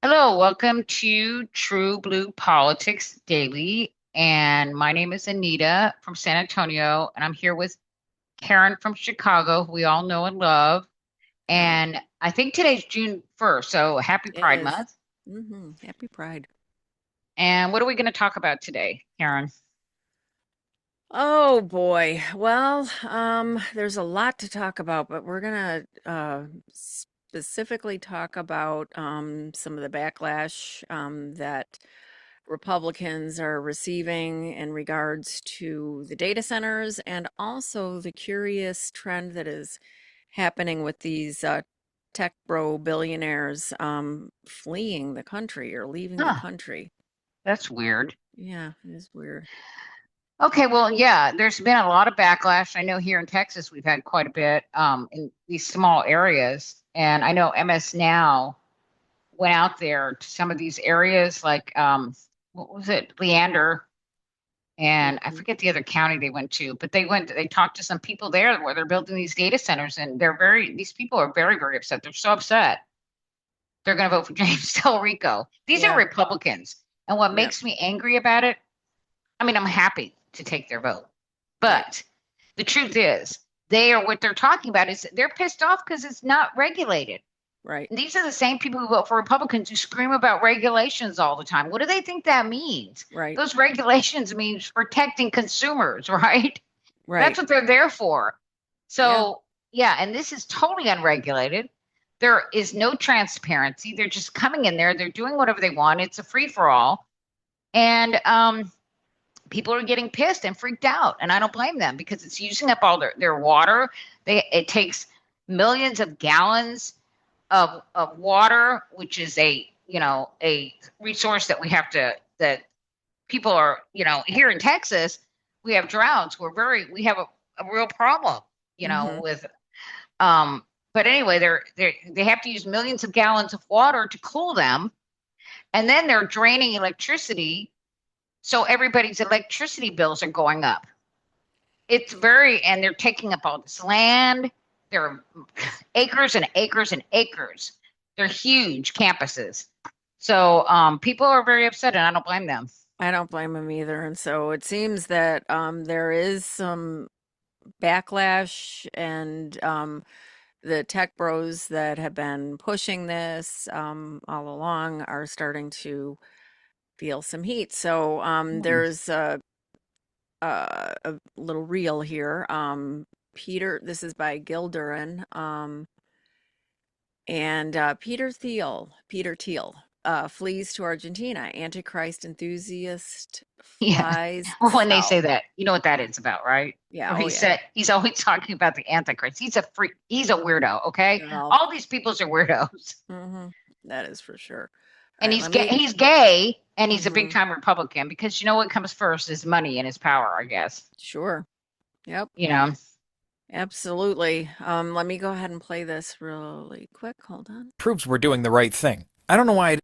Hello, welcome to True Blue Politics Daily. And my name is Anita from San Antonio, and I'm here with Karen from Chicago, who we all know and love. Right. And I think today's June 1st, so happy It Pride is. Month. Happy Pride. And what are we going to talk about today, Karen? Oh boy. Well, there's a lot to talk about, but we're gonna specifically talk about some of the backlash that Republicans are receiving in regards to the data centers and also the curious trend that is happening with these tech bro billionaires fleeing the country or leaving the Huh, country. that's weird. Yeah, it is weird. Okay, well, yeah, there's been a lot of backlash. I know here in Texas we've had quite a bit in these small areas. And I know MS Now went out there to some of these areas like what was it, Leander, and I Mhm. forget the other county they went to, but they talked to some people there where they're building these data centers, and these people are very, very upset. They're so upset. They're going to vote for James Del Rico. These are Yeah, Republicans. And what yeah, makes me angry about it, I mean, I'm happy to take their vote. right, But the truth is, they are what they're talking about is they're pissed off because it's not regulated. right, These are the same people who vote for Republicans who scream about regulations all the time. What do they think that means? right, Those regulations means protecting consumers, right? That's right. what they're there for. Yeah, So, yeah, and this is totally unregulated. There is no transparency. They're just coming in there, they're doing whatever they want. It's a free for all. And people are getting pissed and freaked out. And I don't blame them because it's using up all their water. It takes millions of gallons of water, which is a resource that we have to that people are here in Texas, we have droughts. We have a real problem, hmm, with um. But anyway, they have to use millions of gallons of water to cool them, and then they're draining electricity, so everybody's electricity bills are going up. And they're taking up all this land. There are acres and acres and acres. They're huge campuses. So people are very upset, and I don't blame them. I don't blame him either. And so it seems that there is some backlash, and the tech bros that have been pushing this all along are starting to feel some heat. So Hmm. there's a little reel here. Peter, this is by Gil Duran. And Peter Thiel, flees to Argentina. Antichrist enthusiast Yeah. flies When they say south. that, you know what that is about, right? Yeah, Where oh he yeah. said he's always talking about the Antichrist. He's a freak. He's a weirdo. Okay, Well, all these peoples are weirdos, hmm, that is for sure. All and right, he's let gay. me. He's gay, and he's a big Hmm. time Republican because you know what comes first is money and his power. I guess Sure. Yep, you know. absolutely. Let me go ahead and play this really quick. Hold on. Proves we're doing the right thing. I don't know why I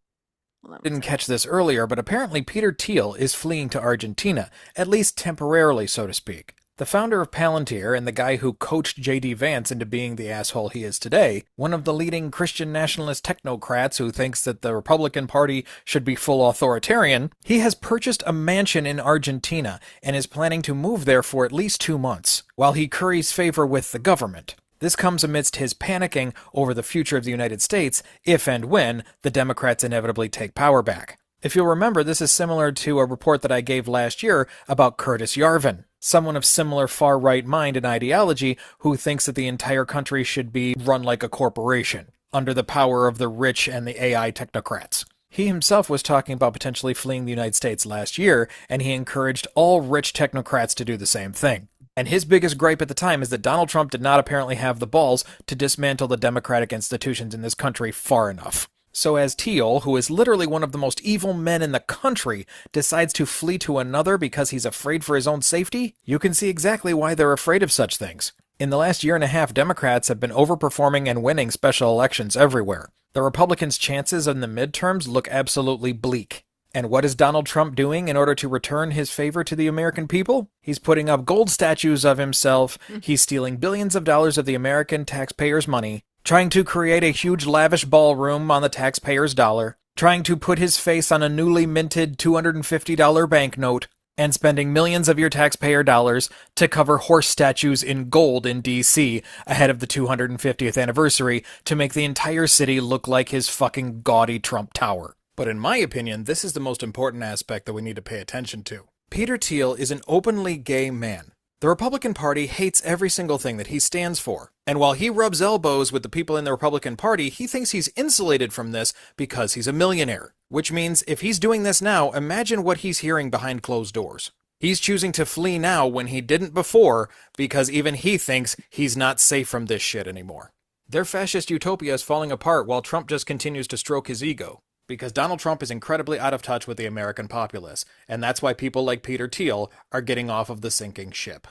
Hold on one didn't second. catch this earlier, but apparently Peter Thiel is fleeing to Argentina, at least temporarily, so to speak. The founder of Palantir and the guy who coached J.D. Vance into being the asshole he is today, one of the leading Christian nationalist technocrats who thinks that the Republican Party should be full authoritarian, he has purchased a mansion in Argentina and is planning to move there for at least 2 months, while he curries favor with the government. This comes amidst his panicking over the future of the United States if and when the Democrats inevitably take power back. If you'll remember, this is similar to a report that I gave last year about Curtis Yarvin, someone of similar far right mind and ideology who thinks that the entire country should be run like a corporation, under the power of the rich and the AI technocrats. He himself was talking about potentially fleeing the United States last year, and he encouraged all rich technocrats to do the same thing. And his biggest gripe at the time is that Donald Trump did not apparently have the balls to dismantle the democratic institutions in this country far enough. So, as Thiel, who is literally one of the most evil men in the country, decides to flee to another because he's afraid for his own safety, you can see exactly why they're afraid of such things. In the last year and a half, Democrats have been overperforming and winning special elections everywhere. The Republicans' chances in the midterms look absolutely bleak. And what is Donald Trump doing in order to return his favor to the American people? He's putting up gold statues of himself, he's stealing billions of dollars of the American taxpayers' money, trying to create a huge lavish ballroom on the taxpayers' dollar. trying to put his face on a newly minted $250 banknote, and spending millions of your taxpayer dollars to cover horse statues in gold in DC ahead of the 250th anniversary to make the entire city look like his fucking gaudy Trump Tower. But in my opinion, this is the most important aspect that we need to pay attention to. Peter Thiel is an openly gay man. The Republican Party hates every single thing that he stands for. And while he rubs elbows with the people in the Republican Party, he thinks he's insulated from this because he's a millionaire. Which means if he's doing this now, imagine what he's hearing behind closed doors. He's choosing to flee now when he didn't before because even he thinks he's not safe from this shit anymore. Their fascist utopia is falling apart while Trump just continues to stroke his ego. Because Donald Trump is incredibly out of touch with the American populace, and that's why people like Peter Thiel are getting off of the sinking ship.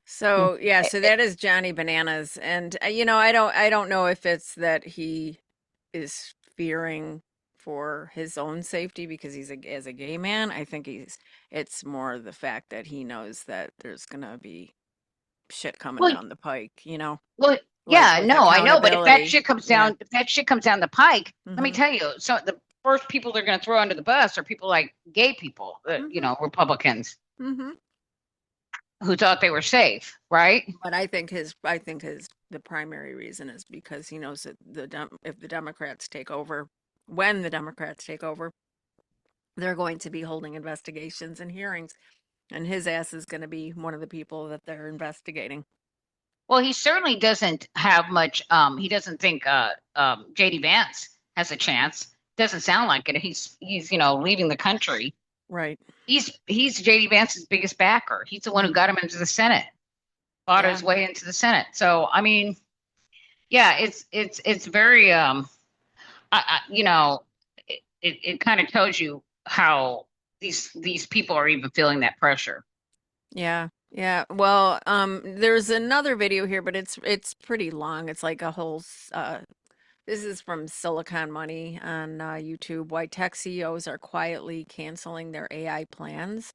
So yeah, so that is Johnny Bananas, and I don't know if it's that he is fearing for his own safety because as a gay man. I think it's more the fact that he knows that there's gonna be shit coming Well, down the pike, well, like yeah, with no, I know, but if that accountability. shit comes Yeah. down, if that shit comes down the pike, let me Mhm. tell you, so the first people they're going to throw under the bus are people like gay people, Republicans Mhm. who thought they were safe, right? But the primary reason is because he knows that if the Democrats take over, when the Democrats take over, they're going to be holding investigations and hearings, and his ass is going to be one of the people that they're investigating. Well, he certainly doesn't have much. He doesn't think JD Vance has a chance. Doesn't sound like it. He's leaving the country. Right. He's JD Vance's biggest backer. He's the one who got him into the Senate, fought his Yeah. way into the Senate. So I mean, yeah, it's very it kind of tells you how these people are even feeling that pressure. Yeah. Yeah. Well, there's another video here, but it's pretty long. It's like a whole this is from Silicon Money on YouTube. Why tech CEOs are quietly canceling their AI plans.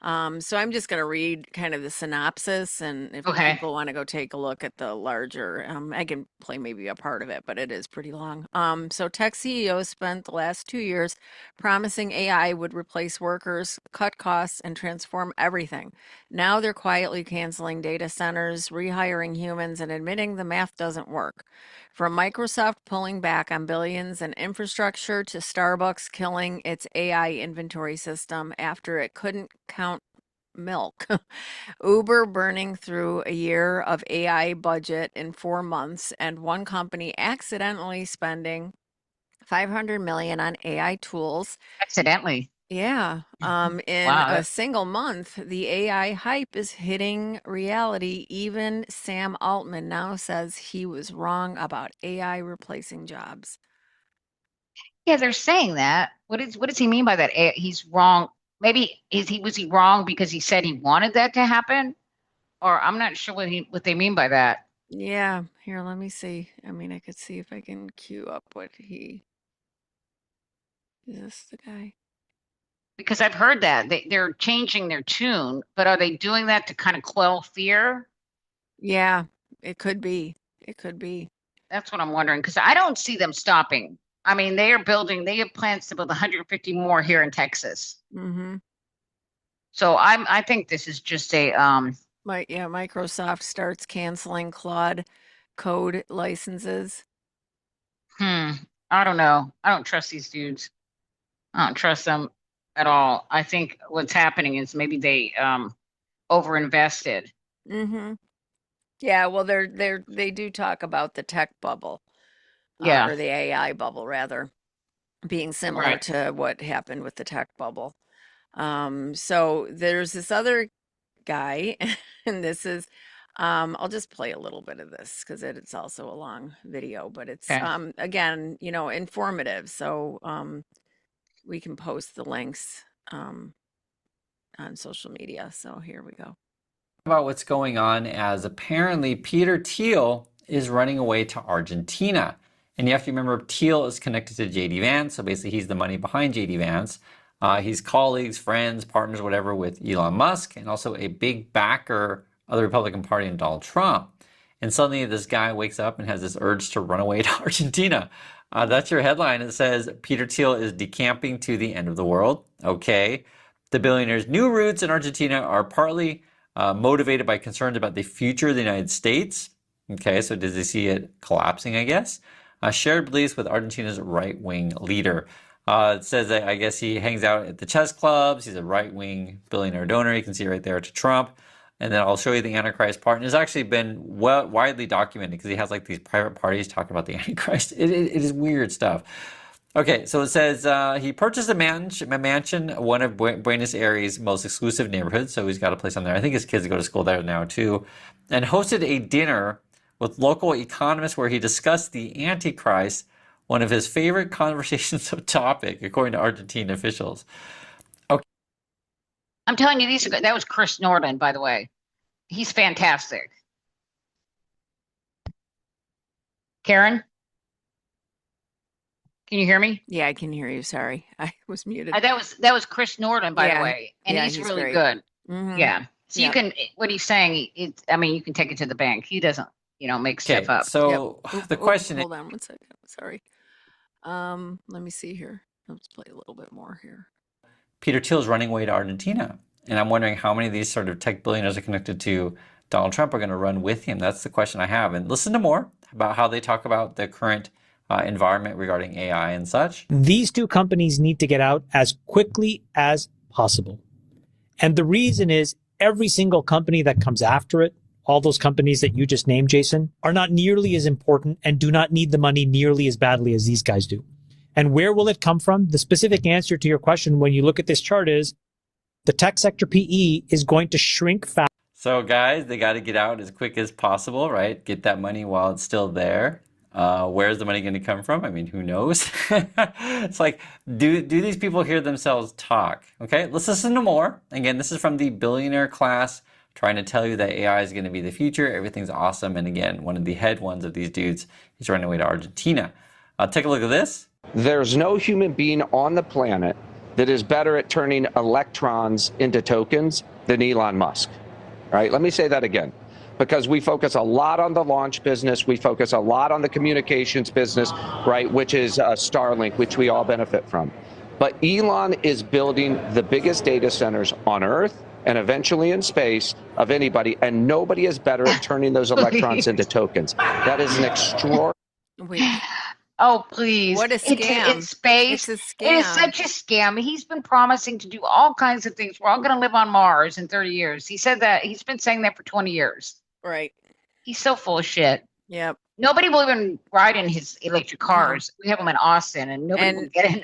So I'm just going to read kind of the synopsis, and if Okay. people want to go take a look at the larger, I can play maybe a part of it, but it is pretty long. So tech CEOs spent the last 2 years promising AI would replace workers, cut costs, and transform everything. Now they're quietly canceling data centers, rehiring humans, and admitting the math doesn't work. From Microsoft pulling back on billions in infrastructure to Starbucks killing its AI inventory system after it couldn't count milk. Uber burning through a year of AI budget in 4 months, and one company accidentally spending 500 million on AI tools. Accidentally. Yeah, in Wow. a single month, the AI hype is hitting reality. Even Sam Altman now says he was wrong about AI replacing jobs. Yeah, they're saying that. What does he mean by that? He's wrong. Maybe was he wrong because he said he wanted that to happen? Or I'm not sure what they mean by that. Yeah, here, let me see. I mean, I could see if I can queue up is this the guy? Because I've heard that they're changing their tune, but are they doing that to kind of quell fear? Yeah, it could be. It could be. That's what I'm wondering. Because I don't see them stopping. I mean, they have plans to build 150 more here in Texas. Mm-hmm. So I think this is just a Microsoft starts canceling Claude code licenses. I don't know. I don't trust these dudes. I don't trust them at all. I think what's happening is maybe they overinvested. Mm-hmm. Yeah, well, they do talk about the tech bubble, Yeah, or the AI bubble rather, being similar right. to what happened with the tech bubble. So there's this other guy, and this is, I'll just play a little bit of this because it's also a long video, but it's Okay. again, informative. So we can post the links on social media. So here we go. About what's going on, as apparently Peter Thiel is running away to Argentina. And you have to remember, Thiel is connected to JD Vance, so basically he's the money behind JD Vance. He's colleagues, friends, partners, whatever, with Elon Musk, and also a big backer of the Republican Party and Donald Trump. And suddenly this guy wakes up and has this urge to run away to Argentina. That's your headline. It says Peter Thiel is decamping to the end of the world. Okay. The billionaire's new roots in Argentina are partly motivated by concerns about the future of the United States. Okay, so does he see it collapsing, I guess? Shared beliefs with Argentina's right-wing leader. It says that I guess he hangs out at the chess clubs. He's a right-wing billionaire donor. You can see right there to Trump. And then I'll show you the Antichrist part. And it's actually been widely documented because he has like these private parties talking about the Antichrist. It is weird stuff. Okay, so it says he purchased a mansion, one of Buenos Aires' most exclusive neighborhoods. So he's got a place on there. I think his kids go to school there now too. And hosted a dinner with local economists where he discussed the Antichrist, one of his favorite conversations of topic, according to Argentine officials. I'm telling you, these are good. That was Chris Norton, by the way. He's fantastic. Karen? Can you hear me? Yeah, I can hear you. Sorry, I was muted. That was Chris Norton, by the Yeah. way, and Yeah, he's he's really great. good. Mhm. Yeah. So Yeah. you can, what he's saying, I mean, you can take it to the bank. He doesn't, make Okay, stuff up. so Oop, the oop, question is, hold on one second. Sorry. Let me see here. Let's play a little bit more here. Peter Thiel is running away to Argentina. And I'm wondering how many of these sort of tech billionaires are connected to Donald Trump are going to run with him. That's the question I have. And listen to more about how they talk about the current environment regarding AI and such. These two companies need to get out as quickly as possible. And the reason is every single company that comes after it, all those companies that you just named, Jason, are not nearly as important and do not need the money nearly as badly as these guys do. And where will it come from? The specific answer to your question when you look at this chart is the tech sector PE is going to shrink fast. So guys, they got to get out as quick as possible, right? Get that money while it's still there. Where's the money going to come from? I mean, who knows? It's like, do these people hear themselves talk? Okay, let's listen to more. Again, this is from the billionaire class, trying to tell you that AI is going to be the future. Everything's awesome. And again, one of the head ones of these dudes is running away to Argentina. Take a look at this. There's no human being on the planet that is better at turning electrons into tokens than Elon Musk. All right, let me say that again, because we focus a lot on the launch business. We focus a lot on the communications business, right, which is Starlink, which we all benefit from. But Elon is building the biggest data centers on Earth and eventually in space of anybody, and nobody is better at turning those electrons into tokens. That is an extraordinary. Wait, Oh, please. What a scam. It's space. it's a It is scam. such a scam. He's been promising to do all kinds of things. We're all going to live on Mars in 30 years. He said that. He's been saying that for 20 years. Right. He's so full of shit. Yep. Nobody will even ride in his electric cars. We have them in Austin, and nobody will And- get in.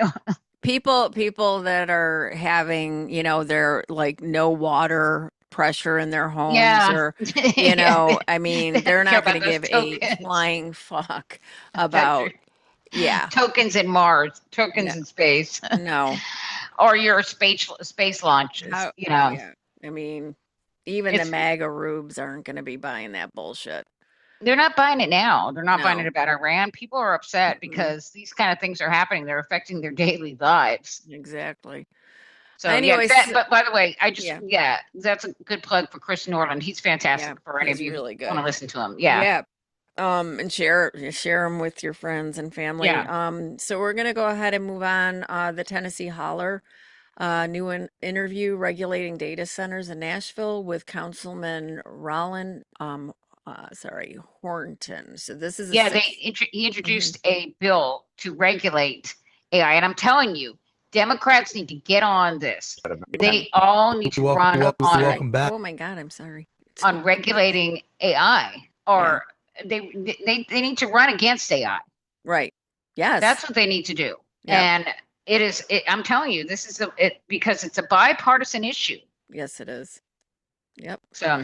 People that are having, they're like no water pressure in their homes Yeah. or, Yeah, I mean, they they're don't care not going to about give those a tokens. flying fuck about, yeah, tokens in Mars, tokens No. in space, no. or your space launches. How- yeah. I mean, even the It's- MAGA rubes aren't going to be buying that bullshit. They're not buying it now. They're not buying No. it about Iran. People are upset Mhm. because these kind of things are happening. They're affecting their daily lives. Exactly. So Anyways, but by the way, Yeah. that's a good plug for Chris Norland. He's fantastic Yeah, for any he's of you really who good. want to listen to him. Yeah. And share them with your friends and family. So we're gonna go ahead and move on. The Tennessee Holler, new interview regulating data centers in Nashville with Councilman Rollin. Hornton. So this is Yeah, he introduced a bill to regulate AI, and I'm telling you, Democrats need to get on this. They all need to run Welcome back. Oh my God, I'm sorry. on regulating AI, or they need to run against AI. Right. Yes. That's what they need to do. Yeah. And I'm telling you, this is because it's a bipartisan issue. Yes, it is. Yep. So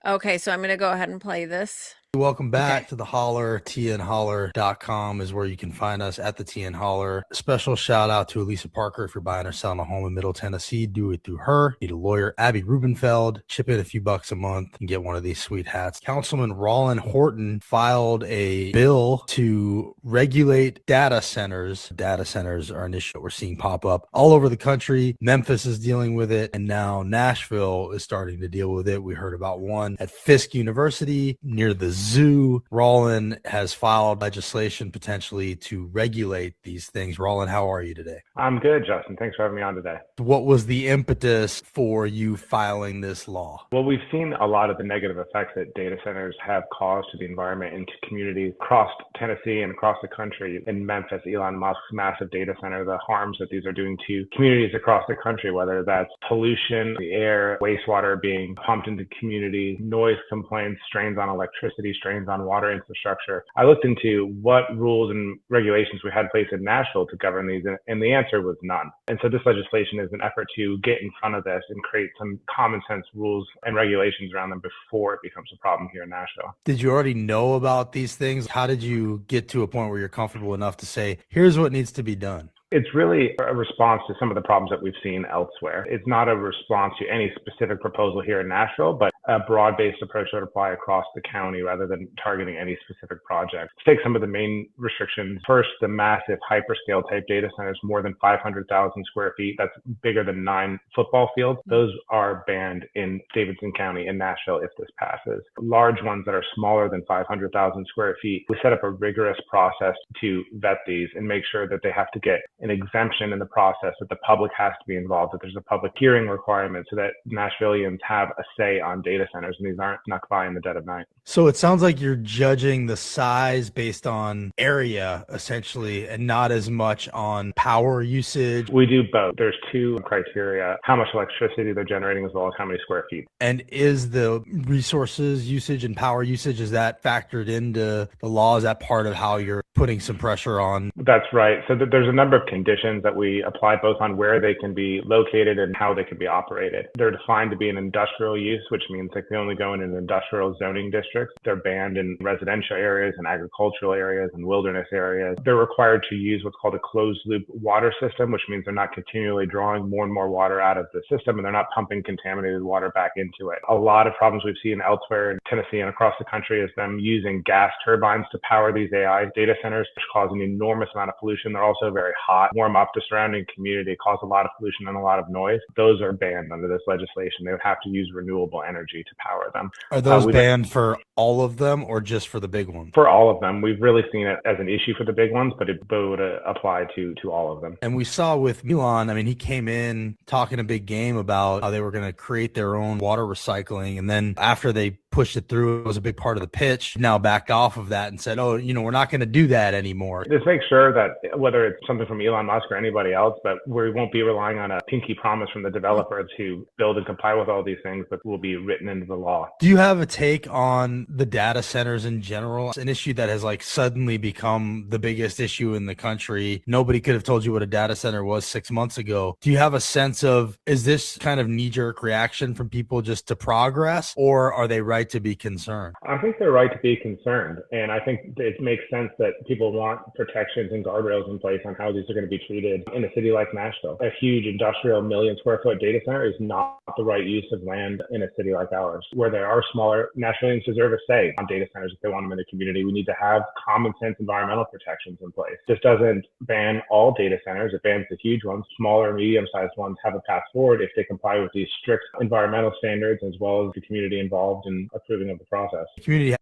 Okay, so I'm gonna go ahead and play this. Welcome back to the Holler. TNHoller.com is where you can find us at the TN Holler. Special shout out to Elisa Parker. If you're buying or selling a home in Middle Tennessee, do it through her. Need a lawyer, Abby Rubenfeld. Chip in a few bucks a month and get one of these sweet hats. Councilman Rollin Horton filed a bill to regulate data centers. Data centers are an issue that we're seeing pop up all over the country. Memphis is dealing with it, and now Nashville is starting to deal with it. We heard about one at Fisk University near the Mizzou, Roland has filed legislation potentially to regulate these things. Roland, how are you today? I'm good, Justin. Thanks for having me on today. What was the impetus for you filing this law? Well, we've seen a lot of the negative effects that data centers have caused to the environment and to communities across Tennessee and across the country. In Memphis, Elon Musk's massive data center, the harms that these are doing to communities across the country, whether that's pollution, the air, wastewater being pumped into communities, noise complaints, strains on electricity, strains on water infrastructure. I looked into what rules and regulations we had in place in Nashville to govern these, and the answer was none. And so this legislation is an effort to get in front of this and create some common sense rules and regulations around them before it becomes a problem here in Nashville. Did you already know about these things? How did you get to a point where you're comfortable enough to say, here's what needs to be done? It's really a response to some of the problems that we've seen elsewhere. It's not a response to any specific proposal here in Nashville, but a broad-based approach that would apply across the county rather than targeting any specific project. To take some of the main restrictions. First, the massive hyperscale type data centers, more than 500,000 square feet. That's bigger than 9 football fields. Those are banned in Davidson County in Nashville if this passes. Large ones that are smaller than 500,000 square feet, we set up a rigorous process to vet these and make sure that they have to get an exemption in the process, that the public has to be involved, that there's a public hearing requirement so that Nashvillians have a say on data centers and these aren't snuck by in the dead of night. So it sounds like you're judging the size based on area, essentially, and not as much on power usage. We do both. There's 2 criteria, how much electricity they're generating as well as how many square feet. And is the resources usage and power usage, is that factored into the law? Is that part of how you're putting some pressure on? That's right. So there's a number of conditions that we apply both on where they can be located and how they can be operated. They're defined to be an industrial use, which means they can only go in an industrial zoning district. They're banned in residential areas and agricultural areas and wilderness areas. They're required to use what's called a closed loop water system, which means they're not continually drawing more and more water out of the system and they're not pumping contaminated water back into it. A lot of problems we've seen elsewhere in Tennessee and across the country is them using gas turbines to power these AI data centers, which cause an enormous amount of pollution. They're also very hot, warm up the surrounding community, cause a lot of pollution and a lot of noise. Those are banned under this legislation. They would have to use renewable energy to power them. Are those banned for all of them or just for the big ones? For all of them. We've really seen it as an issue for the big ones, but it would apply to all of them. And we saw with Elon, I mean, he came in talking a big game about how they were going to create their own water recycling. And then after they pushed it through, it was a big part of the pitch, now backed off of that and said, oh, we're not going to do that anymore. Just make sure that whether it's something from Elon Musk or anybody else, but we won't be relying on a pinky promise from the developer to build and comply with all these things, but will be written into the law. Do you have a take on the data centers in general? It's an issue that has suddenly become the biggest issue in the country. Nobody could have told you what a data center was 6 months ago. Do you have a sense of, is this kind of knee-jerk reaction from people just to progress, or are they right to be concerned? I think they're right to be concerned. And I think it makes sense that people want protections and guardrails in place on how these are going to be treated in a city like Nashville. A huge industrial 1 million square foot data center is not the right use of land in a city like ours. Where there are smaller, Nashvillians deserve a say on data centers if they want them in the community. We need to have common sense environmental protections in place. This doesn't ban all data centers. It bans the huge ones. Smaller, medium-sized ones have a path forward if they comply with these strict environmental standards as well as the community involved in approving of the process. Community.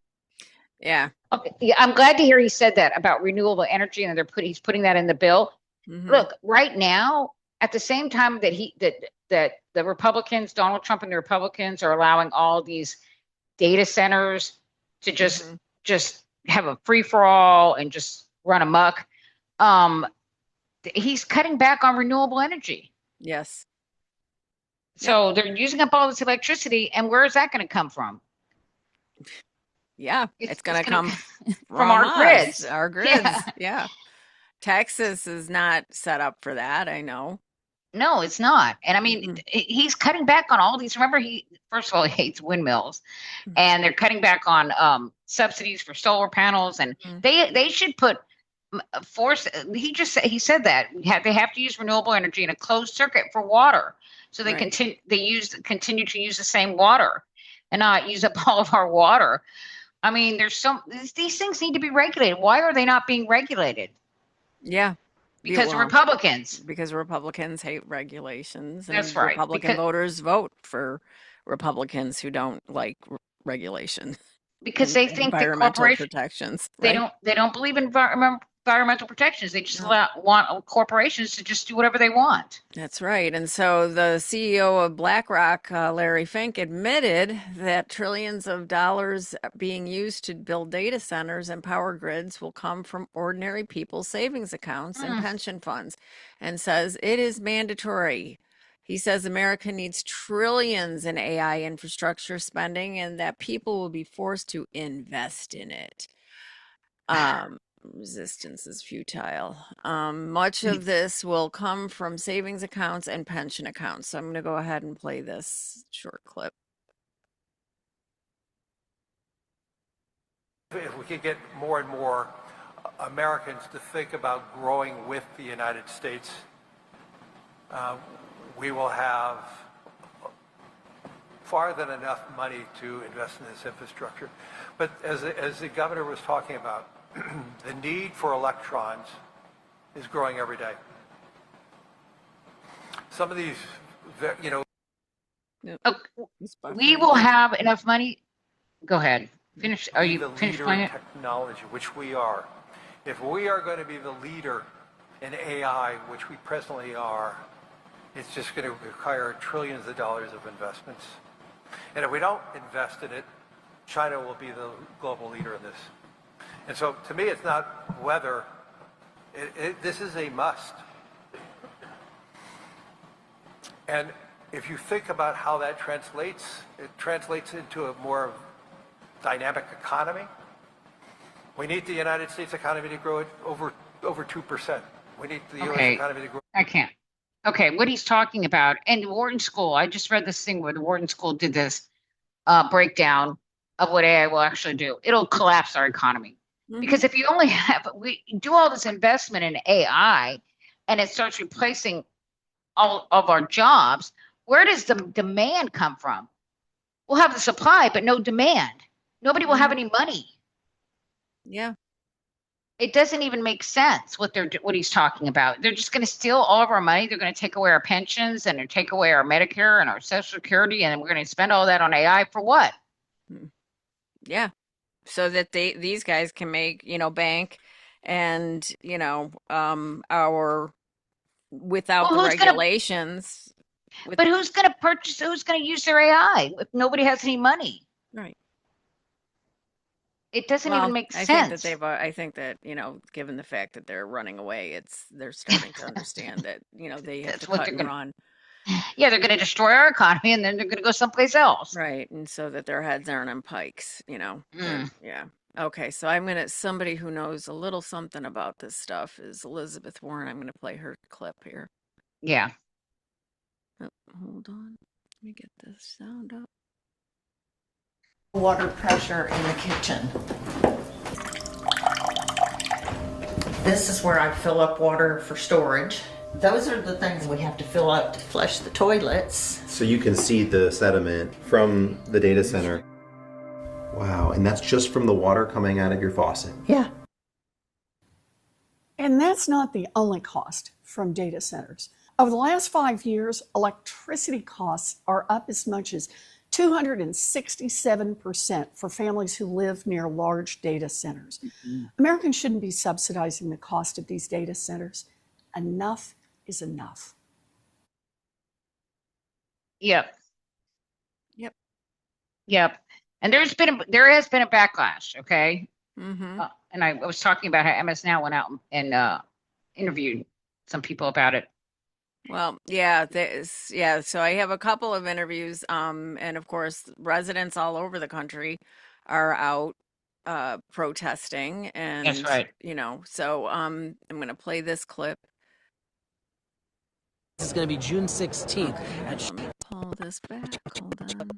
Yeah. Okay. Yeah, I'm glad to hear he said that about renewable energy and he's putting that in the bill. Mhm. Look, right now, at the same time that the Republicans, Donald Trump and the Republicans are allowing all these data centers to just have a free for all and just run amok, he's cutting back on renewable energy. Yes. So they're using up all this electricity, and where is that going to come from? Yeah, it's going to come from our grids. Our grids. Yeah. Texas is not set up for that, I know. No, it's not. And I mean, he's cutting back on all these. Remember, first of all, he hates windmills, and they're cutting back on subsidies for solar panels, and they should put force. He said that they have to use renewable energy in a closed circuit for water, so they continue to use the same water and not use up all of our water. I mean, these things need to be regulated. Why are they not being regulated? Yeah. Because of Republicans. Because Republicans hate regulations. And That's right. Republican voters vote for Republicans who don't like regulation. because they think that environmental corporations, protections. they Right? don't believe in environmental protections. They just want corporations to just do whatever they want. That's right. And so the CEO of BlackRock, Larry Fink, admitted that trillions of dollars being used to build data centers and power grids will come from ordinary people's savings accounts and pension funds, and says it is mandatory. He says America needs trillions in AI infrastructure spending and that people will be forced to invest in it. Resistance is futile. Much of this will come from savings accounts and pension accounts. So I'm going to go ahead and play this short clip. If we could get more and more Americans to think about growing with the United States, we will have far than enough money to invest in this infrastructure. But as the governor was talking about, the need for electrons is growing every day. Some of these, you know. We will have enough money. Go ahead. Finish. Are you finished playing it? Technology, which we are. If we are going to be the leader in AI, which we presently are, it's just going to require trillions of dollars of investments. And if we don't invest in it, China will be the global leader in this. And so, to me, it's not whether. This is a must. And if you think about how that translates, it translates into a more dynamic economy. We need the United States economy to grow at over 2%. We need the U.S. economy to grow. I can't. Okay, what he's talking about, and the Wharton School, I just read this thing where the Wharton School did this breakdown of what AI will actually do. It'll collapse our economy. Because if you only we do all this investment in AI and it starts replacing all of our jobs, where does the demand come from? We'll have the supply, but no demand. Nobody will have any money. Yeah. It doesn't even make sense what he's talking about. They're just going to steal all of our money. They're going to take away our pensions and take away our Medicare and our Social Security, and we're going to spend all that on AI for what? Yeah. So that these guys can make, bank and, our without the regulations. But who's going to purchase, who's going to use their AI if nobody has any money? Right. It doesn't even make sense. I think that, given the fact that they're running away, they're starting to understand that, they have to cut and run. Yeah, they're going to destroy our economy and then they're going to go someplace else. Right. And so that their heads aren't on pikes, Yeah. Okay. So somebody who knows a little something about this stuff is Elizabeth Warren. I'm going to play her clip here. Yeah. Oh, hold on. Let me get this sound up. Water pressure in the kitchen. This is where I fill up water for storage. Those are the things we have to fill up to flush the toilets. So you can see the sediment from the data center. Wow, and that's just from the water coming out of your faucet. Yeah. And that's not the only cost from data centers. Over the last 5 years, electricity costs are up as much as 267% for families who live near large data centers. Americans shouldn't be subsidizing the cost of these data centers. Enough is enough. Yep. And there has been a backlash, okay? And I was talking about how MS Now went out and interviewed some people about it. Well, yeah, So I have a couple of interviews, and of course, residents all over the country are out protesting, and that's right. So I'm going to play this clip. This is going to be June 16th. Let me pull this back. Hold on.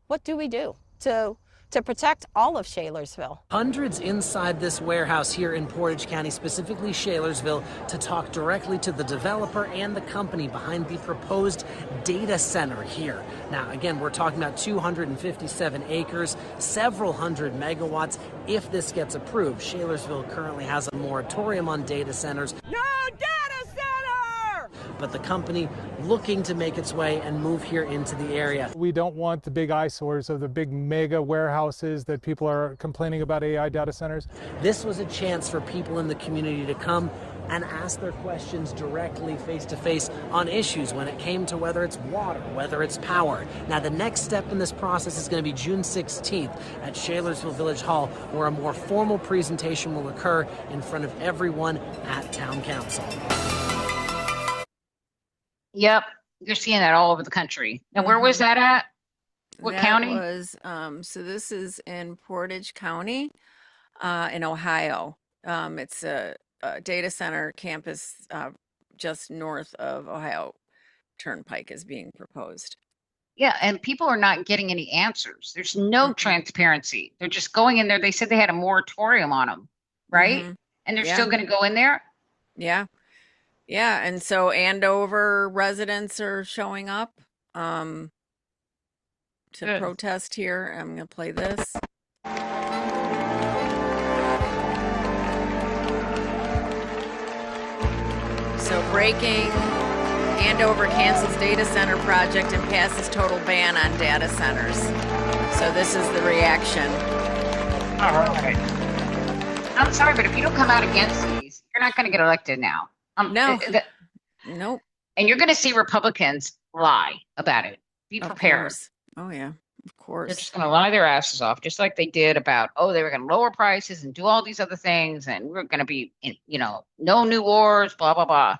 What do we do to protect all of Shalersville? Hundreds inside this warehouse here in Portage County, specifically Shalersville, to talk directly to the developer and the company behind the proposed data center here. Now, again, we're talking about 257 acres, several hundred megawatts. If this gets approved, Shalersville currently has a moratorium on data centers. No data center! but the company looking to make its way and move here into the area. We don't want the big eyesores of the big mega warehouses that people are complaining about AI data centers. This was a chance for people in the community to come and ask their questions directly face to face on issues when it came to whether it's water, whether it's power. Now, the next step in this process is going to be June 16th at Shalersville Village Hall, where a more formal presentation will occur in front of everyone at Town Council. Yep, you're seeing that all over the country. And where was that at? What That county? was, so this is in Portage County, in Ohio. It's a data center campus just north of Ohio Turnpike is being proposed. Yeah, and people are not getting any answers. There's no transparency. They're just going in there. They said they had a moratorium on them, right? And they're still going to go in there? Yeah. Yeah. And so Andover residents are showing up to protest here. I'm going to play this. So breaking, Andover cancels data center project and passes total ban on data centers. So this is the reaction. All right. I'm sorry, but if you don't come out against these, you're not going to get elected now. No. Nope. And you're going to see Republicans lie about it. Be prepared. Course. Oh, yeah. Of course. They're just going to lie their asses off, just like they did about, they were going to lower prices and do all these other things, and we're going to be, no new wars, blah, blah, blah.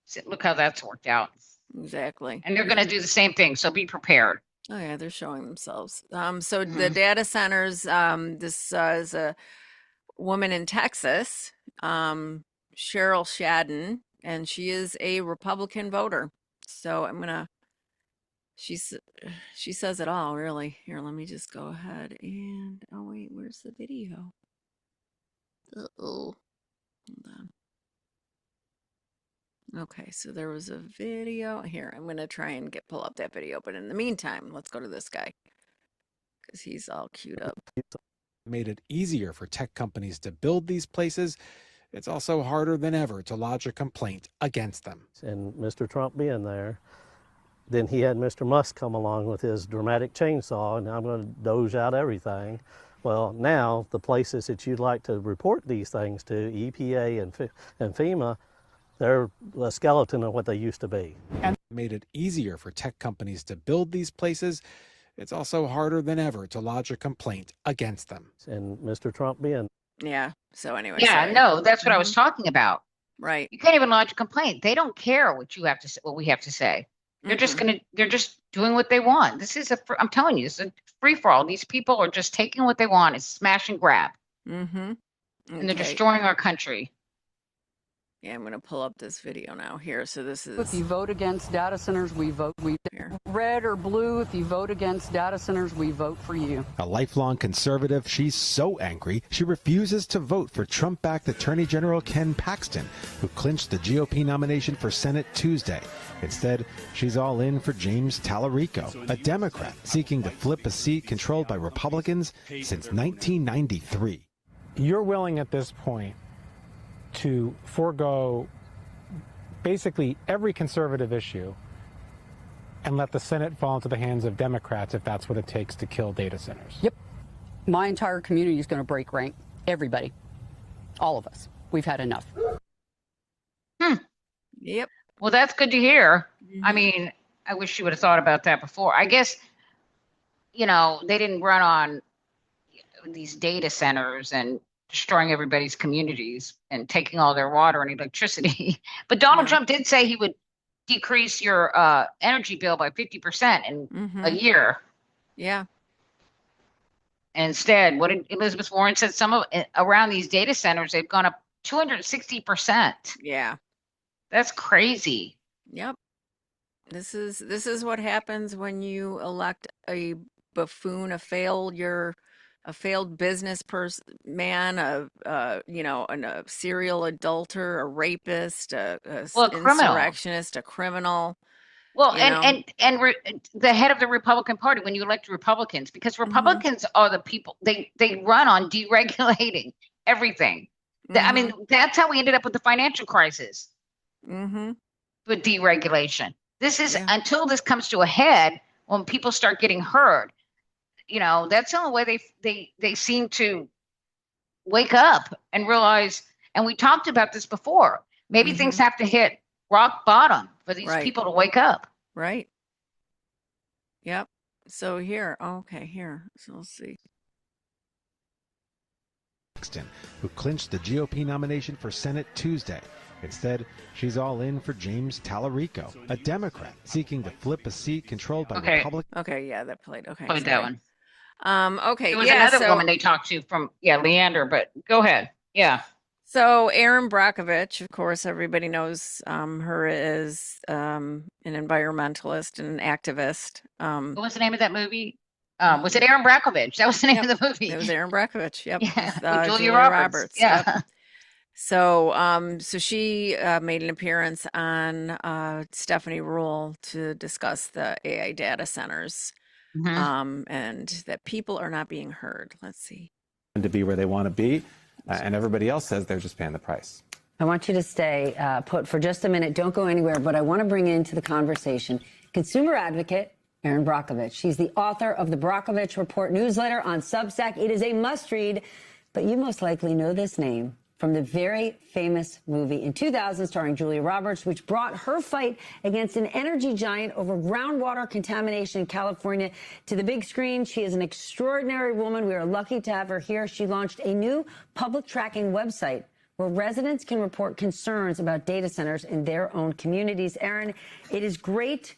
So look how that's worked out. Exactly. And they're going to do the same thing, so be prepared. Oh, yeah, they're showing themselves. So the data centers, this is a woman in Texas, Cheryl Shadden, and she is a Republican voter. So I'm going to, she says it all, really. Here, let me just go ahead and, oh, wait, where's the video? Uh-oh. Hold on. Okay, so there was a video. Here, I'm going to try and pull up that video. But in the meantime, let's go to this guy because he's all queued up. Made it easier for tech companies to build these places. It's also harder than ever to lodge a complaint against them. And Mr. Trump being there, then he had Mr. Musk come along with his dramatic chainsaw, and I'm going to doge out everything. Well, now the places that you'd like to report these things to, EPA and FEMA, they're a skeleton of what they used to be. And made it easier for tech companies to build these places. It's also harder than ever to lodge a complaint against them. And Mr. Trump being. Yeah. So anyway. Yeah, sorry. no, that's what I was talking about. Right. You can't even lodge a complaint. They don't care what you have to say, what we have to say. They're just doing what they want. This is I'm telling you, it's a free for all. These people are just taking what they want. It's smash and grab. Okay. And they're destroying our country. Yeah, I'm going to pull up this video now here. So this is. If you vote against data centers, we vote. Red or blue, if you vote against data centers, we vote for you. A lifelong conservative, she's so angry, she refuses to vote for Trump-backed Attorney General Ken Paxton, who clinched the GOP nomination for Senate Tuesday. Instead, she's all in for James Tallarico, a Democrat seeking to flip a seat controlled by Republicans since 1993. You're willing at this point to forego basically every conservative issue and let the Senate fall into the hands of Democrats if that's what it takes to kill data centers. Yep. My entire community is going to break rank. Everybody. All of us. We've had enough. Yep. Well, that's good to hear. I mean, I wish you would have thought about that before. I guess, they didn't run on these data centers and destroying everybody's communities and taking all their water and electricity. But Donald Trump did say he would decrease your energy bill by 50% in a year. Yeah. And instead, what did Elizabeth Warren said, around these data centers, they've gone up 260%. Yeah. That's crazy. Yep. This is what happens when you elect a buffoon, a failed business man, a serial adulterer, a rapist, a insurrectionist, a criminal. Well, and the head of the Republican Party, when you elect Republicans, because Republicans are the people, they run on deregulating everything. I mean, that's how we ended up with the financial crisis. with deregulation. This is until this comes to a head, when people start getting heard. That's the only way they seem to wake up and realize. And we talked about this before. Maybe things have to hit rock bottom for these people to wake up. Right. Yep. So here, here. So let's see. Paxton, who clinched the GOP nomination for Senate Tuesday. Instead, she's all in for James Tallarico, a Democrat seeking to flip a seat controlled by Republicans. Okay, yeah, that played. Okay, played that one. Okay, There was another woman they talked to from Leander, but go ahead. Yeah. So Erin Brockovich, of course, everybody knows her as an environmentalist and an activist. What was the name of that movie? Was it Erin Brockovich? That was the name of the movie. It was Erin Brockovich. Yep. Yeah, with Julia Roberts. Yeah. Yep. So, so she made an appearance on Stephanie Ruhle to discuss the AI data centers, and that people are not being heard. Let's see. To be where they want to be, and everybody else says they're just paying the price. I want you to stay put for just a minute. Don't go anywhere, but I want to bring into the conversation consumer advocate Erin Brockovich. She's the author of the Brockovich Report newsletter on Substack. It is a must-read, but you most likely know this name from the very famous movie in 2000 starring Julia Roberts, which brought her fight against an energy giant over groundwater contamination in California to the big screen. She is an extraordinary woman. We are lucky to have her here. She launched a new public tracking website where residents can report concerns about data centers in their own communities. Erin, it is great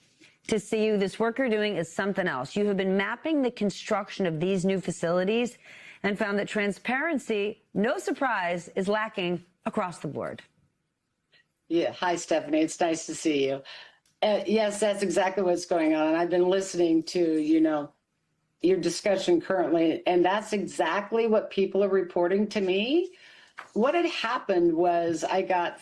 to see you. This work you're doing is something else. You have been mapping the construction of these new facilities and found that transparency, no surprise, is lacking across the board. Yeah. Hi, Stephanie. It's nice to see you. Yes, that's exactly what's going on. I've been listening to, your discussion currently, and that's exactly what people are reporting to me. What had happened was I got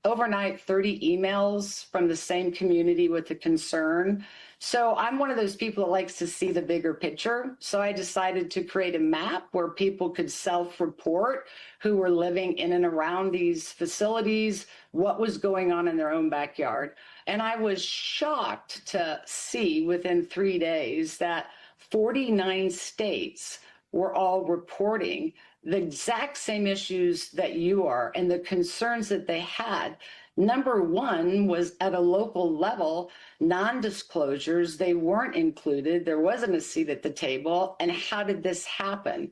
overnight 30 emails from the same community with a concern. So I'm one of those people that likes to see the bigger picture. So I decided to create a map where people could self-report who were living in and around these facilities, what was going on in their own backyard. And I was shocked to see within 3 days that 49 states were all reporting the exact same issues that you are and the concerns that they had. Number one was at a local level, non-disclosures, they weren't included, there wasn't a seat at the table, and how did this happen?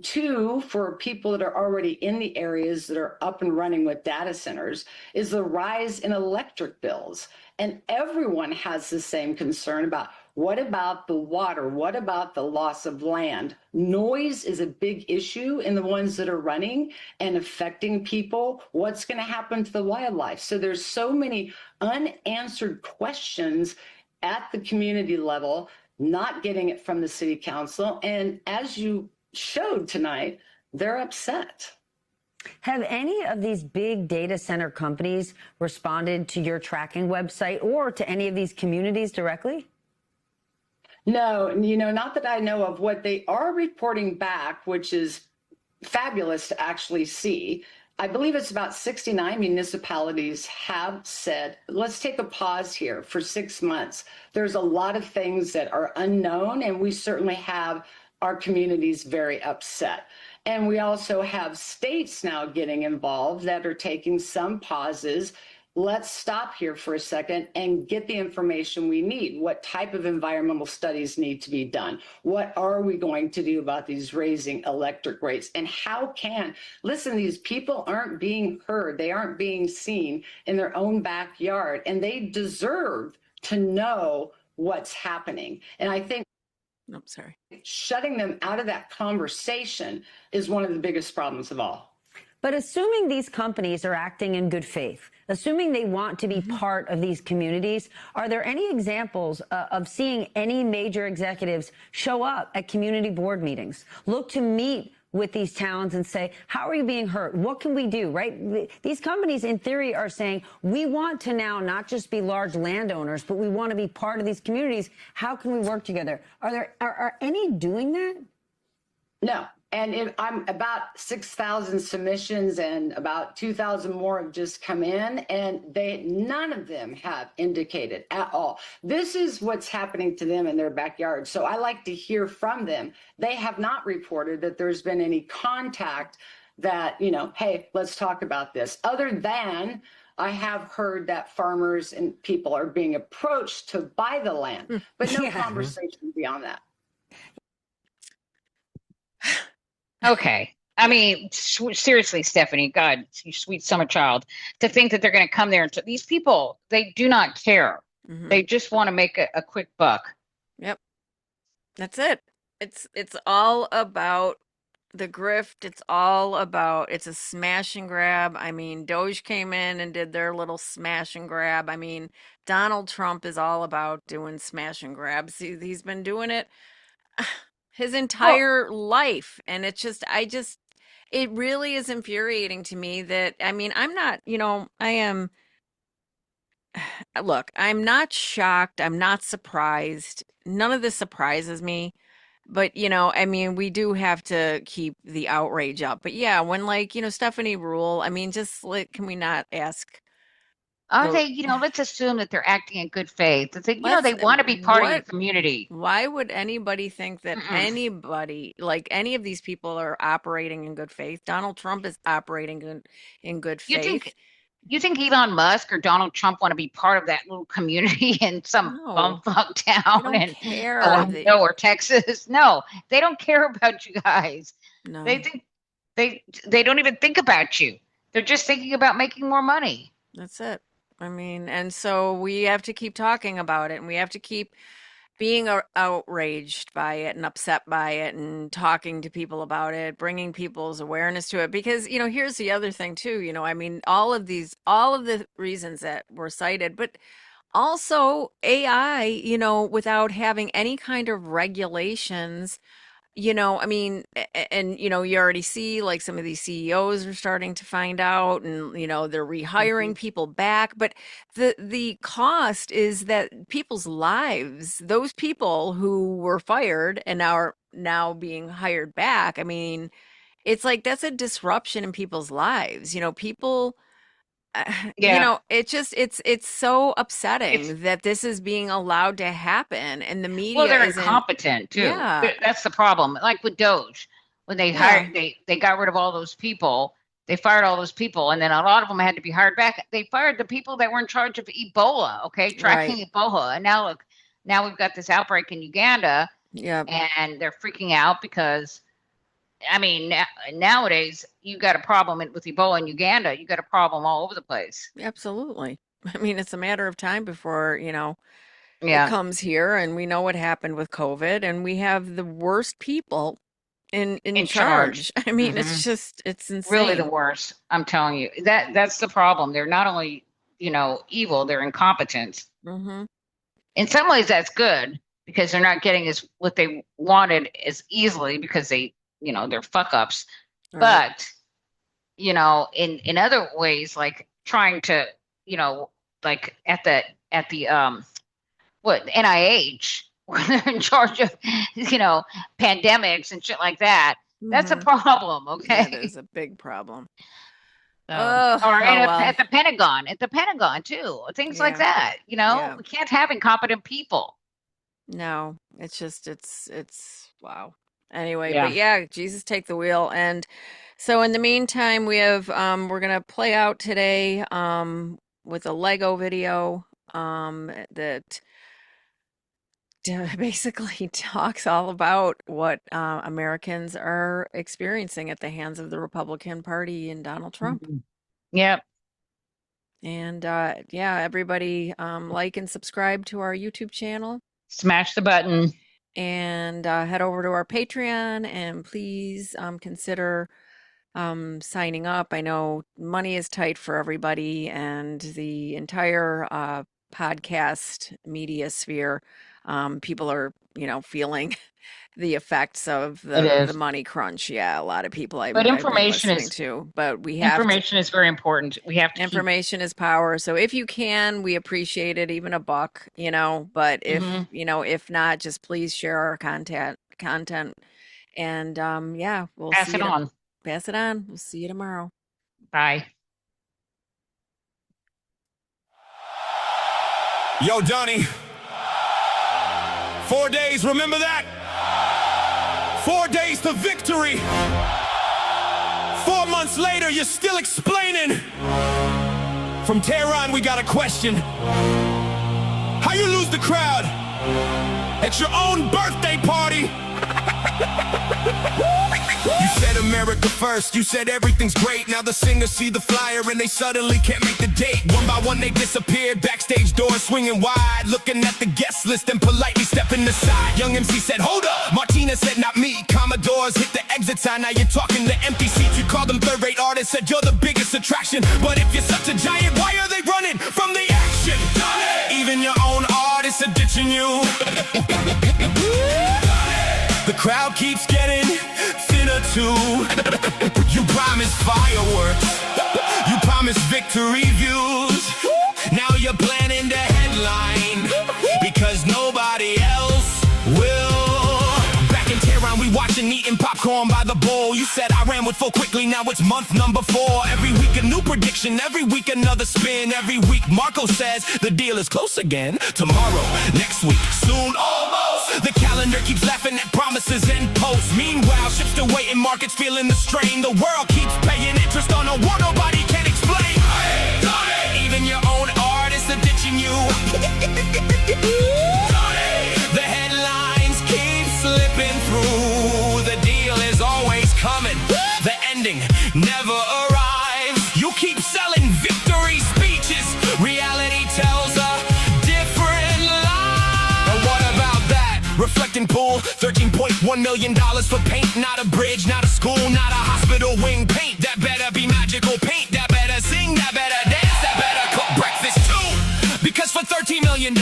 Two, for people that are already in the areas that are up and running with data centers, is the rise in electric bills. And everyone has the same concern about what about the water? What about the loss of land? Noise is a big issue in the ones that are running and affecting people. What's going to happen to the wildlife? So there's so many unanswered questions at the community level, not getting it from the city council. And as you showed tonight, they're upset. Have any of these big data center companies responded to your tracking website or to any of these communities directly? No, not that I know of. What they are reporting back, which is fabulous to actually see, I believe it's about 69 municipalities have said, let's take a pause here for 6 months. There's a lot of things that are unknown, and we certainly have our communities very upset. And we also have states now getting involved that are taking some pauses. Let's stop here for a second and get the information we need. What type of environmental studies need to be done? What are we going to do about these raising electric rates? And listen, these people aren't being heard. They aren't being seen in their own backyard, and they deserve to know what's happening. And I think shutting them out of that conversation is one of the biggest problems of all. But assuming these companies are acting in good faith, assuming they want to be part of these communities, are there any examples of seeing any major executives show up at community board meetings, look to meet with these towns and say, how are you being hurt? What can we do, right? These companies, in theory, are saying, we want to now not just be large landowners, but we want to be part of these communities. How can we work together? Are any doing that? No, And I'm about 6,000 submissions, and about 2,000 more have just come in, and none of them have indicated at all. This is what's happening to them in their backyard. So I like to hear from them. They have not reported that there's been any contact that, hey, let's talk about this. Other than I have heard that farmers and people are being approached to buy the land, but no conversation beyond that. Okay. I mean, seriously, Stephanie, God, you sweet summer child, to think that they're going to come there. And these people, they do not care. They just want to make a quick buck. Yep. That's it. It's all about the grift. It's a smash and grab. I mean, Doge came in and did their little smash and grab. I mean, Donald Trump is all about doing smash and grabs. He's been doing it his entire life. And it really is infuriating to me that, I mean, I'm not, look, I'm not shocked. I'm not surprised. None of this surprises me. But, I mean, we do have to keep the outrage up. But yeah, when Stephanie Ruhle, I mean, just can we not ask? Are they, let's assume that they're acting in good faith. That they want to be part of the community. Why would anybody think that anybody, like any of these people, are operating in good faith? Donald Trump is operating in good faith. You think Elon Musk or Donald Trump want to be part of that little community in some bumfuck town in Ohio or Texas? No, they don't care about you guys. No. They think they don't even think about you. They're just thinking about making more money. That's it. I mean, and so we have to keep talking about it, and we have to keep being outraged by it and upset by it and talking to people about it, bringing people's awareness to it. Because, here's the other thing too, I mean, all of the reasons that were cited, but also AI, without having any kind of regulations, I mean, and, you already see like some of these CEOs are starting to find out and, they're rehiring people back. But the cost is that people's lives, those people who were fired and are now being hired back. I mean, it's like that's a disruption in people's lives. People, it's so upsetting that this is being allowed to happen, and the media. Well, they're incompetent too. Yeah. That's the problem. Like with Doge, when they hired, they got rid of all those people. They fired all those people, and then a lot of them had to be hired back. They fired the people that were in charge of Ebola. Okay, tracking Ebola, and now we've got this outbreak in Uganda. Yeah, and they're freaking out because. I mean, nowadays you got a problem with Ebola in Uganda. You got a problem all over the place. Absolutely. I mean, it's a matter of time before, it comes here, and we know what happened with COVID, and we have the worst people in charge. I mean, it's insane. Really the worst. I'm telling you, that's the problem. They're not only, evil, they're incompetent. In some ways that's good because they're not getting what they wanted as easily because they're fuck ups, but in other ways, like trying to, like at the NIH, when they're in charge of, pandemics and shit like that, that's a problem. Okay. That is a big problem. At the Pentagon too, things like that, we can't have incompetent people. No, it's wow. Anyway, but yeah, Jesus take the wheel. And so in the meantime, we have we're gonna play out today with a Lego video that basically talks all about what Americans are experiencing at the hands of the Republican Party and Donald Trump. Yep. And everybody like and subscribe to our YouTube channel. Smash the button. And head over to our Patreon and please consider signing up. I know money is tight for everybody, and the entire podcast media sphere, people are, feeling the effects of the money crunch. Yeah, a lot of people. But information is too. But we have information is very important. We have to information is power. So if you can, we appreciate it. Even $1, But if if not, just please share our content And yeah, we'll Pass see it you on. Pass it on. We'll see you tomorrow. Bye. Yo, Donnie. 4 days, remember that? 4 days to victory. 4 months later, you're still explaining. From Tehran, we got a question. How you lose the crowd at your own birthday party? You said America first, you said everything's great. Now the singers see the flyer and they suddenly can't make the date. One by one they disappeared, backstage doors swinging wide, looking at the guest list and politely stepping aside. Young MC said, hold up. Martina said, not me. Commodores hit the exit sign, now you're talking to empty seats. You called them third-rate artists, said you're the biggest attraction. But if you're such a giant, why are they running from the action? Even your own artists are ditching you. The crowd keeps getting thinner too. You promised fireworks, you promised victory views. Now you're planning the headline because nobody else will. Back in Tehran, we watching eating popcorn by the bowl. You said I ran with full quickly, now it's month number 4. Every week a new prediction, every week another spin. Every week Marco says the deal is close again. Tomorrow, next week, soon, almost. The calendar keeps laughing at promises and posts. Meanwhile, ships still waiting, markets feeling the strain. The world keeps paying interest on a war nobody can explain. Even your own artists are ditching you. The headlines keep slipping through. The deal is always coming. The ending never arrives. You keep selling victory speeches. Reality tells a different lie. But what about that? Reflecting pool, $13.1 million for paint. Not a bridge, not a school, not a hospital wing. Paint that better be magical. Paint that better sing, that better dance, that better cook breakfast too. Because for $13 million,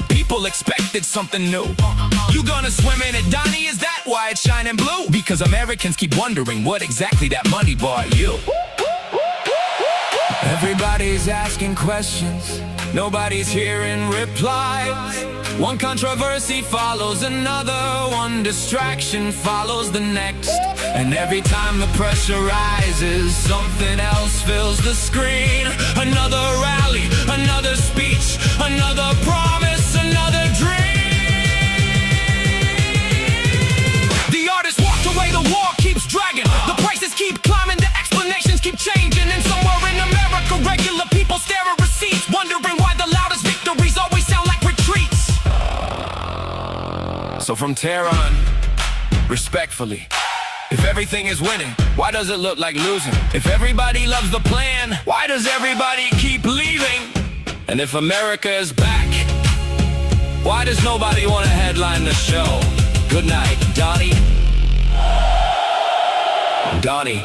people expected something new. You gonna swim in it, Donnie? Is that why it's shining blue? Because Americans keep wondering what exactly that money bought you. Everybody's asking questions, nobody's hearing replies. One controversy follows another, one distraction follows the next. And every time the pressure rises, something else fills the screen. Another rally, another speech, another promise, another dream. The artist walked away, the war keeps dragging. The prices keep climbing, the explanations keep changing. And somewhere in America, regular people stare at receipts, wondering why the loudest victories always sound like retreats. So from Tehran, respectfully, if everything is winning, why does it look like losing? If everybody loves the plan, why does everybody keep leaving? And if America is back, why does nobody want to headline the show? Good night, Donnie. Donnie.